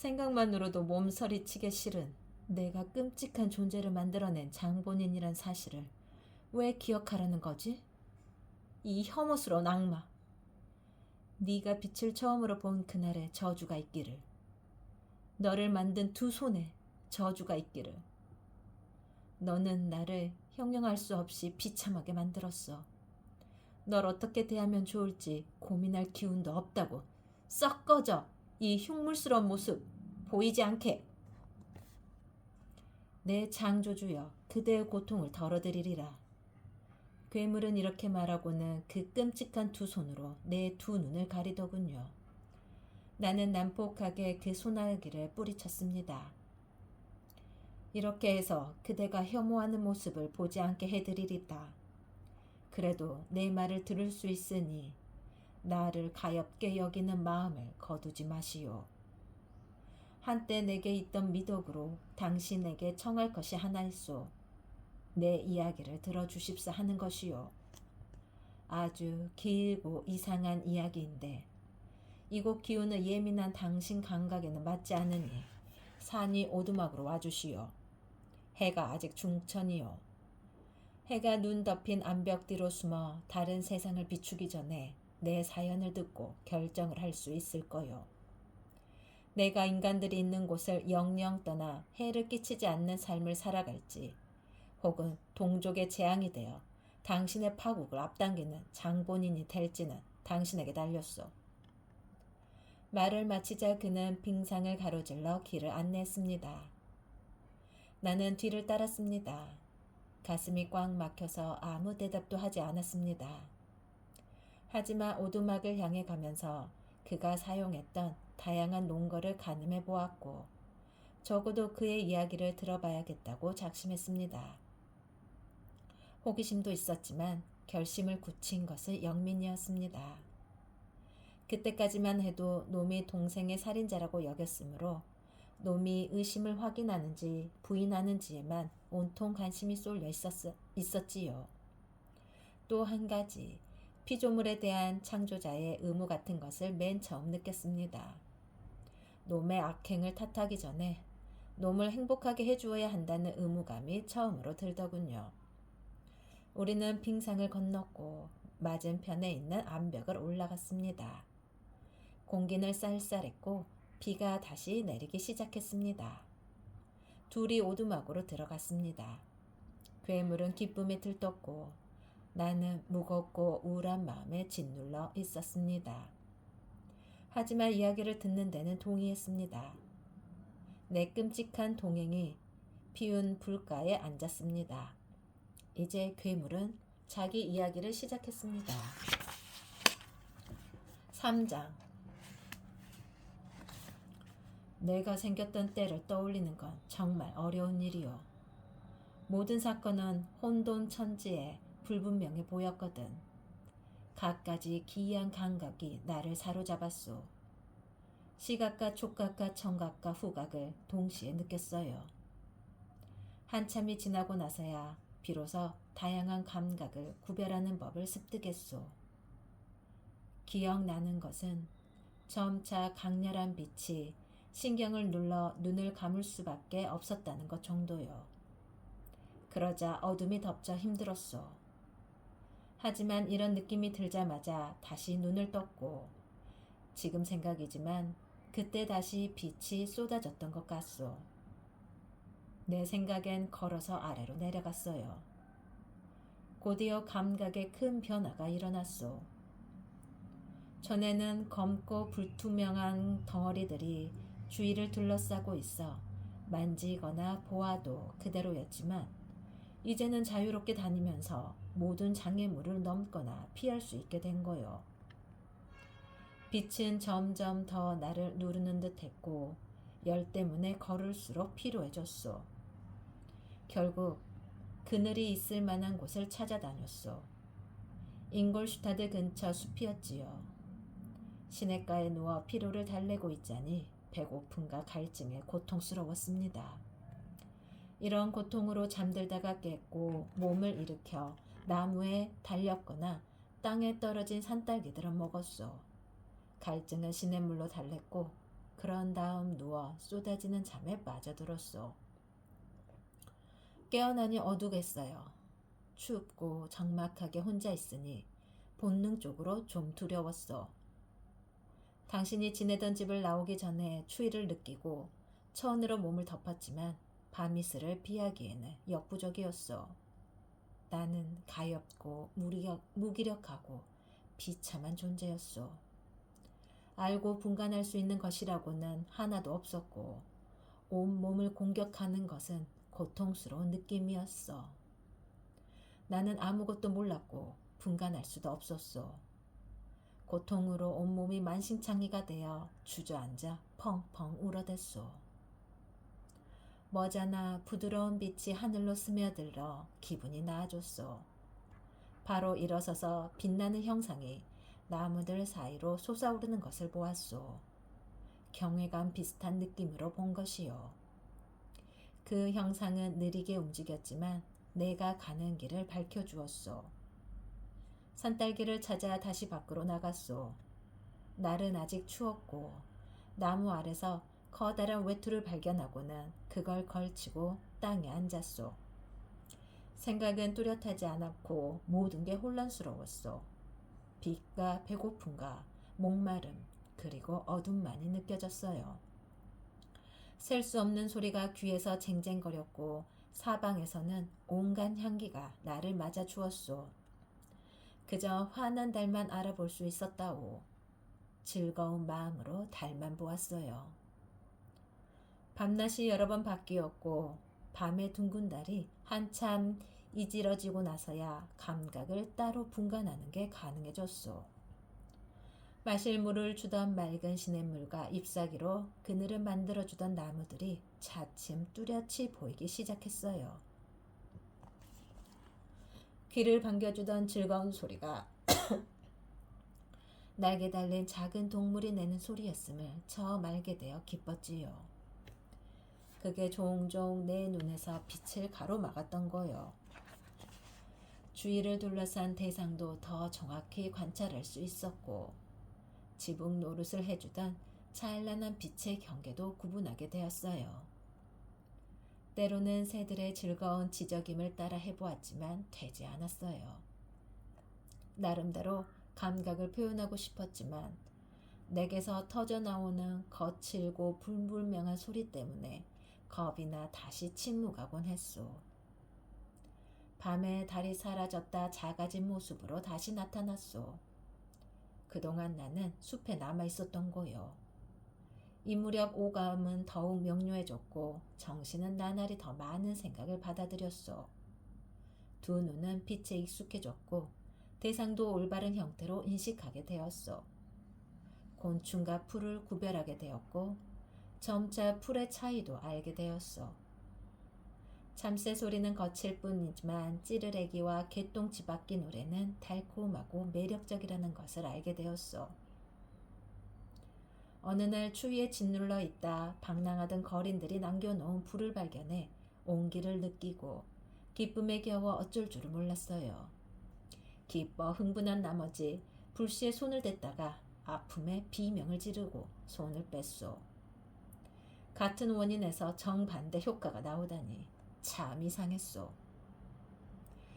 생각만으로도 몸서리치게 싫은 내가 끔찍한 존재를 만들어낸 장본인이란 사실을 왜 기억하라는 거지? 이 혐오스러운 악마. 네가 빛을 처음으로 본 그날의 저주가 있기를. 너를 만든 두 손에 저주가 있기를. 너는 나를 형용할 수 없이 비참하게 만들었어. 널 어떻게 대하면 좋을지 고민할 기운도 없다고. 썩 꺼져. 이 흉물스러운 모습 보이지 않게. 내 창조주여, 그대의 고통을 덜어드리리라. 괴물은 이렇게 말하고는 그 끔찍한 두 손으로 내 두 눈을 가리더군요. 나는 난폭하게 그 소나기를 뿌리쳤습니다. 이렇게 해서 그대가 혐오하는 모습을 보지 않게 해드리리다. 그래도 내 말을 들을 수 있으니 나를 가엾게 여기는 마음을 거두지 마시오. 한때 내게 있던 미덕으로 당신에게 청할 것이 하나 있소. 내 이야기를 들어주십사 하는 것이요. 아주 길고 이상한 이야기인데 이곳 기운의 예민한 당신 감각에는 맞지 않으니 산이 오두막으로 와주시오. 해가 아직 중천이요. 해가 눈 덮인 암벽 뒤로 숨어 다른 세상을 비추기 전에 내 사연을 듣고 결정을 할 수 있을 거요. 내가 인간들이 있는 곳을 영영 떠나 해를 끼치지 않는 삶을 살아갈지 혹은 동족의 재앙이 되어 당신의 파국을 앞당기는 장본인이 될지는 당신에게 달렸소. 말을 마치자 그는 빙상을 가로질러 길을 안내했습니다. 나는 뒤를 따랐습니다. 가슴이 꽉 막혀서 아무 대답도 하지 않았습니다. 하지만 오두막을 향해 가면서 그가 사용했던 다양한 논거를 가늠해 보았고 적어도 그의 이야기를 들어봐야겠다고 작심했습니다. 호기심도 있었지만 결심을 굳힌 것은 영민이었습니다. 그때까지만 해도 놈이 동생의 살인자라고 여겼으므로 놈이 의심을 확인하는지 부인하는지에만 온통 관심이 쏠려 있었지요. 또 한 가지 피조물에 대한 창조자의 의무 같은 것을 맨 처음 느꼈습니다. 놈의 악행을 탓하기 전에 놈을 행복하게 해주어야 한다는 의무감이 처음으로 들더군요. 우리는 빙상을 건넜고 맞은편에 있는 암벽을 올라갔습니다. 공기는 쌀쌀했고 비가 다시 내리기 시작했습니다. 둘이 오두막으로 들어갔습니다. 괴물은 기쁨에 들떴고 나는 무겁고 우울한 마음에 짓눌러 있었습니다. 하지만 이야기를 듣는 데는 동의했습니다. 내 끔찍한 동행이 피운 불가에 앉았습니다. 이제 괴물은 자기 이야기를 시작했습니다. 3장. 내가 생겼던 때를 떠올리는 건 정말 어려운 일이요. 모든 사건은 혼돈천지에 불분명해 보였거든. 갖가지 기이한 감각이 나를 사로잡았소. 시각과 촉각과 청각과 후각을 동시에 느꼈어요. 한참이 지나고 나서야 비로소 다양한 감각을 구별하는 법을 습득했소. 기억나는 것은 점차 강렬한 빛이 신경을 눌러 눈을 감을 수밖에 없었다는 것 정도요. 그러자 어둠이 덮쳐 힘들었소. 하지만 이런 느낌이 들자마자 다시 눈을 떴고 지금 생각이지만 그때 다시 빛이 쏟아졌던 것 같소. 내 생각엔 걸어서 아래로 내려갔어요. 곧이어 감각에 큰 변화가 일어났소. 전에는 검고 불투명한 덩어리들이 주위를 둘러싸고 있어 만지거나 보아도 그대로였지만 이제는 자유롭게 다니면서 모든 장애물을 넘거나 피할 수 있게 된 거요. 빛은 점점 더 나를 누르는 듯 했고 열 때문에 걸을수록 피로해졌소. 결국 그늘이 있을 만한 곳을 찾아다녔소. 잉골슈타드 근처 숲이었지요. 시냇가에 누워 피로를 달래고 있자니 배고픔과 갈증에 고통스러웠습니다. 이런 고통으로 잠들다가 깼고 몸을 일으켜 나무에 달렸거나 땅에 떨어진 산딸기들을 먹었소. 갈증은 시냇물로 달랬고 그런 다음 누워 쏟아지는 잠에 빠져들었소. 깨어나니 어두겠어요. 춥고 적막하게 혼자 있으니 본능적으로 좀 두려웠어. 당신이 지내던 집을 나오기 전에 추위를 느끼고 천으로 몸을 덮었지만 밤이슬을 피하기에는 역부족이었어. 나는 가엾고 무기력하고 비참한 존재였소. 알고 분간할 수 있는 것이라고는 하나도 없었고 온몸을 공격하는 것은 고통스러운 느낌이었어. 나는 아무것도 몰랐고 분간할 수도 없었소. 고통으로 온몸이 만신창이가 되어 주저앉아 펑펑 울어댔소. 머지않아 부드러운 빛이 하늘로 스며들어 기분이 나아졌소. 바로 일어서서 빛나는 형상이 나무들 사이로 솟아오르는 것을 보았소. 경외감 비슷한 느낌으로 본 것이요. 그 형상은 느리게 움직였지만 내가 가는 길을 밝혀주었소. 산딸기를 찾아 다시 밖으로 나갔소. 날은 아직 추웠고 나무 아래서 커다란 외투를 발견하고는 그걸 걸치고 땅에 앉았소. 생각은 뚜렷하지 않았고 모든 게 혼란스러웠소. 빛과 배고픔과 목마름 그리고 어둠만이 느껴졌어요. 셀 수 없는 소리가 귀에서 쟁쟁거렸고 사방에서는 온갖 향기가 나를 맞아 주었소. 그저 환한 달만 알아볼 수 있었다오. 즐거운 마음으로 달만 보았어요. 밤낮이 여러 번 바뀌었고 밤의 둥근 달이 한참 이지러지고 나서야 감각을 따로 분간하는 게 가능해졌소. 마실 물을 주던 맑은 시냇물과 잎사귀로 그늘을 만들어주던 나무들이 차츰 뚜렷이 보이기 시작했어요. 귀를 반겨주던 즐거운 소리가 날개 달린 작은 동물이 내는 소리였음을 처음 알게 되어 기뻤지요. 그게 종종 내 눈에서 빛을 가로막았던 거요. 주위를 둘러싼 대상도 더 정확히 관찰할 수 있었고 지붕 노릇을 해주던 찬란한 빛의 경계도 구분하게 되었어요. 때로는 새들의 즐거운 지저김을 따라 해보았지만 되지 않았어요. 나름대로 감각을 표현하고 싶었지만 내게서 터져나오는 거칠고 불분명한 소리 때문에 겁이 나 다시 침묵하곤 했소. 밤에 달이 사라졌다 작아진 모습으로 다시 나타났소. 그동안 나는 숲에 남아 있었던 거요. 이 무렵 오감은 더욱 명료해졌고 정신은 나날이 더 많은 생각을 받아들였소. 두 눈은 빛에 익숙해졌고 대상도 올바른 형태로 인식하게 되었소. 곤충과 풀을 구별하게 되었고 점차 풀의 차이도 알게 되었소. 참새 소리는 거칠 뿐이지만 찌르레기와 개똥치바퀴 노래는 달콤하고 매력적이라는 것을 알게 되었소. 어느 날 추위에 짓눌러 있다 방랑하던 거린들이 남겨놓은 불을 발견해 온기를 느끼고 기쁨에 겨워 어쩔 줄을 몰랐어요. 기뻐 흥분한 나머지 불씨에 손을 댔다가 아픔에 비명을 지르고 손을 뺐소. 같은 원인에서 정반대 효과가 나오다니 참 이상했소.